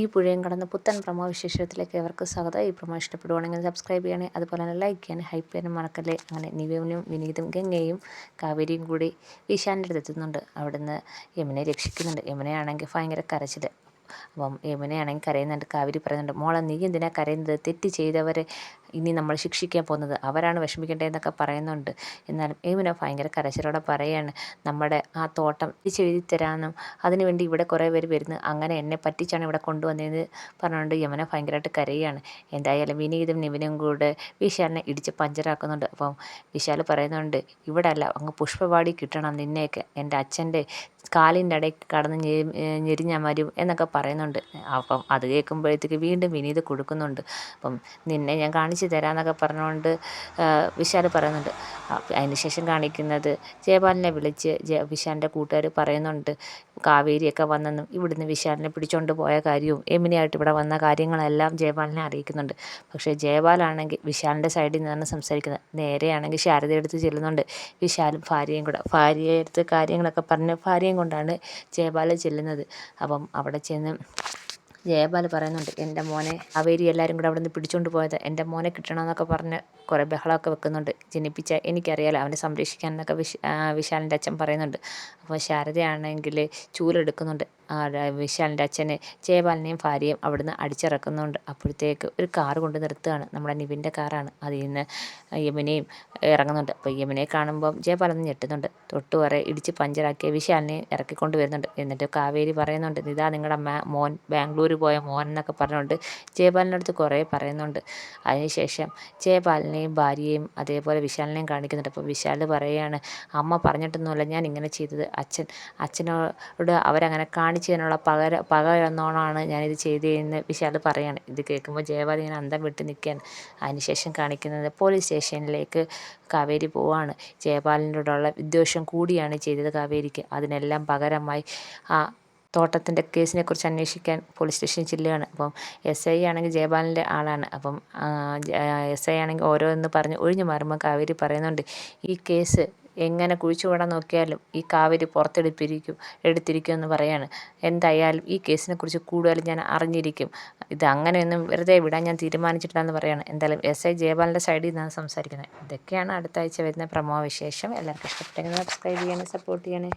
ഈ പുഴയും കടന്ന് പുത്തൻ പ്രമോ വിശേഷത്തിലേക്ക് അവർക്ക് സ്വാഗതം. ഈ പ്രമോ ഇഷ്ടപ്പെടുവാണെങ്കിൽ സബ്സ്ക്രൈബ് ചെയ്യണേ, അതുപോലെ തന്നെ ലൈക്ക് ചെയ്യാൻ ഹൈപ്പ് ചെയ്യാനും മറക്കല്ലേ. അങ്ങനെ നിവിനും വിനീതും ഗംഗയും കാവേരിയും കൂടി ഈശാൻ്റെ അടുത്ത് എത്തുന്നുണ്ട്. അവിടുന്ന് യമുനയെ രക്ഷിക്കുന്നുണ്ട്. യമുനയാണെങ്കിൽ ഭയങ്കര കരച്ചിൽ. അപ്പം യമുനയാണെങ്കിൽ കരയുന്നുണ്ട്. കാവേരി പറയുന്നുണ്ട്, മോളെ നീ എന്തിനാ കരയുന്നത്? തെറ്റ് ചെയ്തവരെ ഇനി നമ്മൾ ശിക്ഷിക്കാൻ പോകുന്നത്, അവരാണ് വിഷമിക്കേണ്ടതെന്നൊക്കെ പറയുന്നുണ്ട്. എന്നാലും യമുന ഭയങ്കര കരച്ചിലോടെ പറയാണ്, നമ്മുടെ ആ തോട്ടം തിരിച്ചെഴുതി തരാമെന്നും അതിനുവേണ്ടി ഇവിടെ കുറേ പേര് വരുന്നു, അങ്ങനെ എന്നെ പറ്റിച്ചാണ് ഇവിടെ കൊണ്ടുവന്നതെന്ന് പറഞ്ഞുകൊണ്ട് യമുന ഭയങ്കരമായിട്ട് കരയുകയാണ്. എന്തായാലും വിനീതും നിവിനും കൂടെ വിശാലിനെ ഇടിച്ച് പഞ്ചറാക്കുന്നുണ്ട്. അപ്പം വിശാൽ പറയുന്നുണ്ട്, ഇവിടെ അല്ല അങ്ങ് പുഷ്പവാടി കിട്ടണം നിന്നെയൊക്കെ, എൻ്റെ അച്ഛൻ്റെ കാലിൻ്റെ ഇടയിൽ കടന്ന് ഞെരിഞ്ഞാൽ മതി എന്നൊക്കെ പറയുന്നുണ്ട്. അപ്പം അത് കേൾക്കുമ്പോഴത്തേക്ക് വീണ്ടും വിനീത് കൊടുക്കുന്നുണ്ട്. അപ്പം നിന്നെ ഞാൻ കാണിച്ചു തരാമെന്നൊക്കെ പറഞ്ഞുകൊണ്ട് വിശാൽ പറയുന്നുണ്ട്. അതിനുശേഷം കാണിക്കുന്നത് ജയപാലിനെ വിളിച്ച് വിശാലിൻ്റെ കൂട്ടുകാർ പറയുന്നുണ്ട്, കാവേരിയൊക്കെ വന്നെന്നും ഇവിടുന്ന് വിശാലിനെ പിടിച്ചുകൊണ്ട് പോയ കാര്യവും യമുനയായിട്ട് ഇവിടെ വന്ന കാര്യങ്ങളെല്ലാം ജയപാലിനെ അറിയിക്കുന്നുണ്ട്. പക്ഷേ ജയപാലാണെങ്കിൽ വിശാലിൻ്റെ സൈഡിൽ നിന്നാണ് സംസാരിക്കുന്നത്. നേരെയാണെങ്കിൽ ശാരദയുടെ അടുത്ത് ചെല്ലുന്നുണ്ട്. വിശാലും ഭാര്യയും കൂടെ ഭാര്യയെ അടുത്ത് കാര്യങ്ങളൊക്കെ പറഞ്ഞ് ഭാര്യയും കൊണ്ടാണ് ജയപാൽ ചെല്ലുന്നത്. അപ്പം അവിടെ ചെന്ന് ജയപാൽ പറയുന്നുണ്ട്, എൻ്റെ മോനെ കാവേരി എല്ലാവരും കൂടെ അവിടെ നിന്ന് പിടിച്ചുകൊണ്ട് പോയത് എൻ്റെ മോനെ കിട്ടണമെന്നൊക്കെ പറഞ്ഞ് കുറേ ബഹളമൊക്കെ വെക്കുന്നുണ്ട്. ജനിപ്പിച്ച എനിക്കറിയാലോ അവനെ സംരക്ഷിക്കാൻ എന്നൊക്കെ വിശാലിൻ്റെ അച്ഛൻ പറയുന്നുണ്ട്. അപ്പോൾ ശാരദയാണെങ്കിൽ ചൂലെടുക്കുന്നുണ്ട്. വിശാലിൻ്റെ അച്ഛനെ ജയപാലിനെയും ഭാര്യയും അവിടുന്ന് അടിച്ചിറക്കുന്നുണ്ട്. അപ്പോഴത്തേക്ക് ഒരു കാറ് കൊണ്ട് നിർത്തുകയാണ്. നമ്മുടെ നിവിൻ്റെ കാറാണ്. അതിൽ നിന്ന് യമുനയും ഇറങ്ങുന്നുണ്ട്. അപ്പോൾ യമുനയെ കാണുമ്പം ജയപാലൊന്ന് ഞെട്ടുന്നുണ്ട്. തൊട്ടുവരെ ഇടിച്ച് പഞ്ചറാക്കിയ വിശാലിനെ ഇറക്കിക്കൊണ്ട് വരുന്നുണ്ട്. എന്നിട്ട് കാവേരി പറയുന്നുണ്ട്, ഇതാ നിങ്ങളുടെ മോൻ ബാംഗ്ലൂർ പോയ മോൻ എന്നൊക്കെ പറഞ്ഞുകൊണ്ട് ജയപാലിൻ്റെ അടുത്ത് കുറേ പറയുന്നുണ്ട്. അതിനുശേഷം ജയപാലിനെയും ഭാര്യയെയും അതേപോലെ വിശാലിനെയും കാണിക്കുന്നുണ്ട്. അപ്പോൾ വിശാൽ പറയുകയാണ്, അമ്മ പറഞ്ഞിട്ടൊന്നുമല്ല ഞാൻ ഇങ്ങനെ ചെയ്തത്, അച്ഛനോട് അവരങ്ങനെ കാണിച്ചതിനുള്ള പക എന്നോണമാണ് ഞാനിത് ചെയ്തതെന്ന് വിശാൽ പറയാണ്. ഇത് കേൾക്കുമ്പോൾ ജയപാൽ ഇങ്ങനെ അന്തം വിട്ട് നിൽക്കുകയാണ്. അതിനുശേഷം കാണിക്കുന്നത് പോലീസ് സ്റ്റേഷനിലേക്ക് കാവേരി പോവാണ്. ജയപാലിനോടുള്ള വിദ്വേഷം കൂടിയാണ് ചെയ്തത് കാവേരിക്ക്. അതിനെല്ലാം പകരമായി ആ തോട്ടത്തിൻ്റെ കേസിനെക്കുറിച്ച് അന്വേഷിക്കാൻ പോലീസ് സ്റ്റേഷനിൽ ചെല്ലുകയാണ്. അപ്പം SI ആണെങ്കിൽ ജയപാലിൻ്റെ ആളാണ്. അപ്പം SI ആണെങ്കിൽ ഓരോന്ന് പറഞ്ഞ് ഒഴിഞ്ഞു മാറുമ്പോൾ കാവേരി പറയുന്നുണ്ട്, ഈ കേസ് എങ്ങനെ കുഴിച്ചുകൂടാൻ നോക്കിയാലും ഈ കാവേരി എടുത്തിരിക്കും എന്ന് പറയാണ്. എന്തായാലും ഈ കേസിനെക്കുറിച്ച് കൂടുതൽ ഞാൻ അറിഞ്ഞിരിക്കും, ഇത് അങ്ങനെയൊന്നും വെറുതെ വിടാൻ ഞാൻ തീരുമാനിച്ചിട്ടില്ലെന്ന് പറയാണ്. എന്തായാലും SI ജയപാലിൻ്റെ സൈഡിൽ നിന്നാണ് സംസാരിക്കുന്നത്. ഇതൊക്കെയാണ് അടുത്ത ആഴ്ച വരുന്ന പ്രമോ വിശേഷം. എല്ലാവർക്കും ഇഷ്ടപ്പെട്ടെങ്കിൽ സബ്സ്ക്രൈബ് ചെയ്യണേ, സപ്പോർട്ട് ചെയ്യണേ.